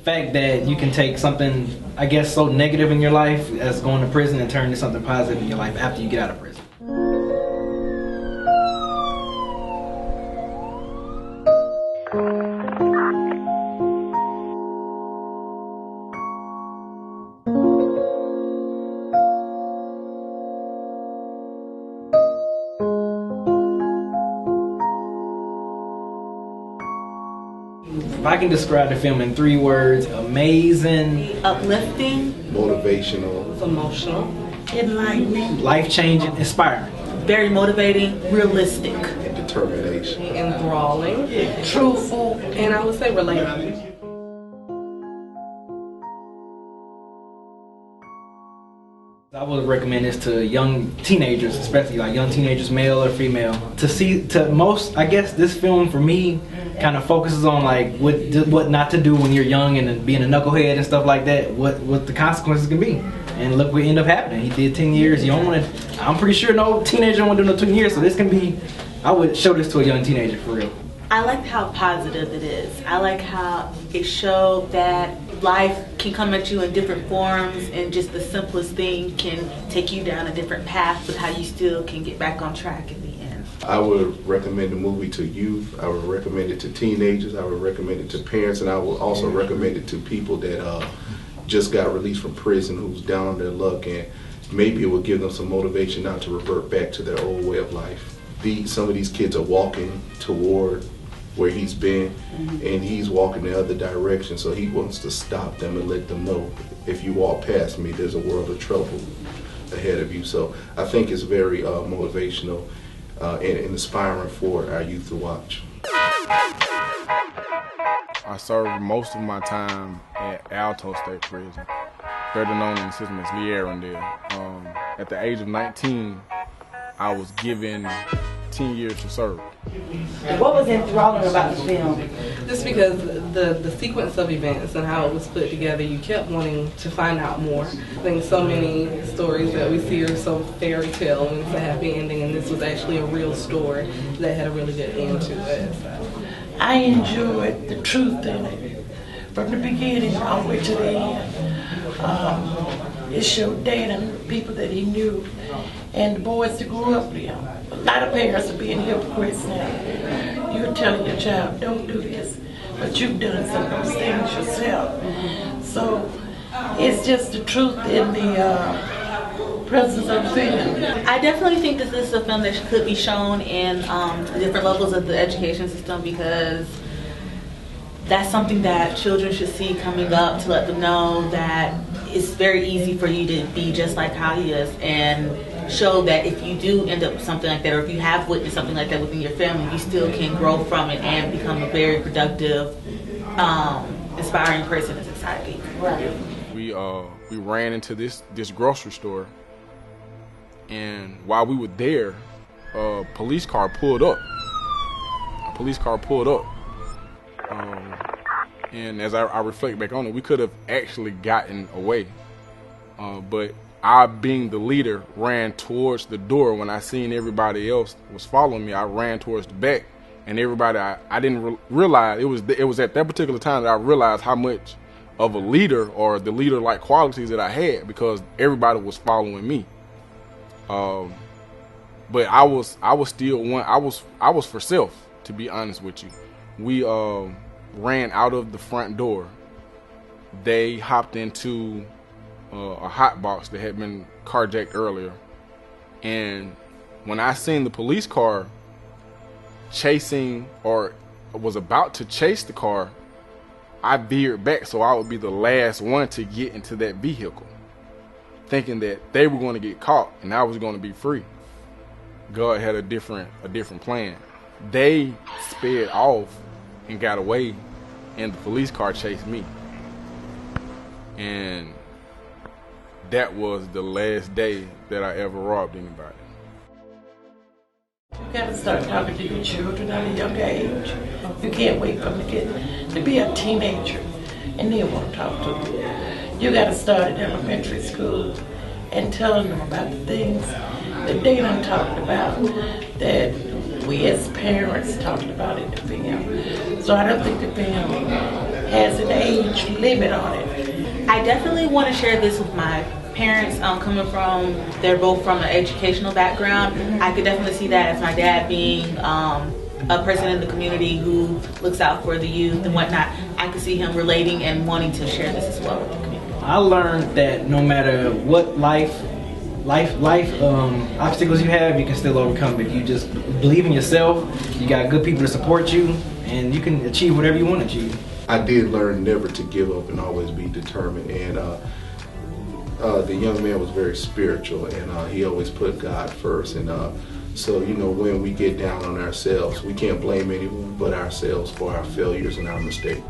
fact that you can take something, I guess, so negative in your life as going to prison and turn into something positive in your life after you get out of prison. If I can describe the film in 3 words: amazing, uplifting, motivational, emotional, enlightening, life-changing, inspiring. Very motivating, realistic, and determination, enthralling, truthful, and I would say relatable. I would recommend this to young teenagers, especially like young teenagers, male or female, to see. To most, I guess this film for me kind of focuses on like what not to do when you're young and being a knucklehead and stuff like that. What the consequences can be, and look what ended up happening. He did 10 years. You don't want to. I'm pretty sure no teenager don't want to do no 10 years. So this can be. I would show this to a young teenager for real. I like how positive it is. I like how it showed that life can come at you in different forms, and just the simplest thing can take you down a different path, but how you still can get back on track in the end. I would recommend the movie to youth. I would recommend it to teenagers. I would recommend it to parents, and I would also recommend it to people that just got released from prison, who's down on their luck, and maybe it will give them some motivation not to revert back to their old way of life. Some of these kids are walking toward where he's been, and he's walking the other direction, so he wants to stop them and let them know, if you walk past me, there's a world of trouble ahead of you. So I think it's very motivational and inspiring for our youth to watch. I served most of my time at Alto State Prison, better known in the system as Lee Arundel. At the age of 19, I was given 10 years to serve. What was enthralling about the film? Just because the sequence of events and how it was put together, you kept wanting to find out more. I think so many stories that we see are so fairy tale and it's a happy ending, and this was actually a real story that had a really good end to it. So. I enjoyed the truth in it. From the beginning all the way to the end. It showed Dan and the people that he knew and the boys that grew up with him. A lot of parents are being hypocrites now. You're telling your child, don't do this, but you've done some of those things yourself. So it's just the truth in the presence of film. I definitely think that this is a film that could be shown in different levels of the education system, because that's something that children should see coming up, to let them know that it's very easy for you to be just like how he is, and show that if you do end up with something like that, or if you have witnessed something like that within your family, you still can grow from it and become a very productive, inspiring person in society. Right. We ran into this grocery store, and while we were there, a police car pulled up. And as I reflect back on it, we could have actually gotten away. But I, being the leader, ran towards the door. When I seen everybody else was following me, I ran towards the back. And everybody, I didn't realize, it was at that particular time that I realized how much of a leader, or the leader-like qualities that I had, because everybody was following me. But I was still one. I was for self, to be honest with you. We ran out of the front door. They hopped into a hot box that had been carjacked earlier, and when I seen the police car chasing, or was about to chase the car, I veered back so I would be the last one to get into that vehicle, thinking that they were going to get caught and I was going to be free. God had a different plan. They sped off and got away, and the police car chased me. And that was the last day that I ever robbed anybody. You gotta start talking to your children at a young age. You can't wait for them to be a teenager and then want to talk to them. You gotta start at elementary school and telling them about the things that they done talked about, that we as parents talked about in the film. So I don't think the film has an age limit on it. I definitely want to share this with my parents. Coming from, they're both from an educational background. I could definitely see that as my dad being a person in the community who looks out for the youth and whatnot. I could see him relating and wanting to share this as well with the community. I learned that no matter what life obstacles you have, you can still overcome if you just believe in yourself. You got good people to support you, and you can achieve whatever you want to achieve. I did learn never to give up and always be determined. And the young man was very spiritual, and he always put God first. And so, you know, when we get down on ourselves, we can't blame anyone but ourselves for our failures and our mistakes.